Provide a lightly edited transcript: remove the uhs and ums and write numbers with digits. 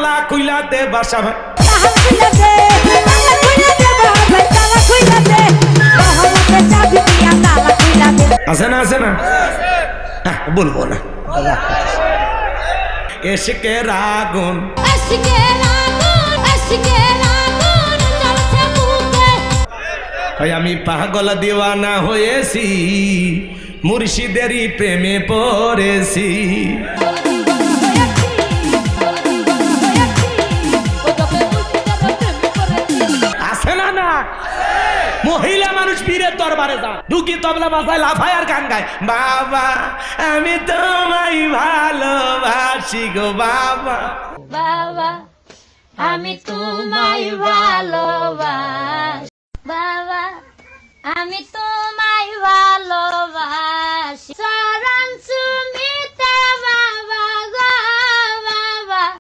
তালা খুইলা দে বাসা ভাই আছে না আছে না বলবো না এসকে রাগুন আমি পাগল দিওয়ানা হয়েছি মুর্শিদেরই প্রেমে পড়েছি আছে না না মহিলা মানুষ পীরের দরবারে যায় ঢুকি তবলা বাজায় লাফায় আর গান গায় বাবা আমি তোমায় ভালোবাসি গো বাবা বাবা আমি তোমায় ভালোবাসি বাবা আমি তোমায় ভালোবাসি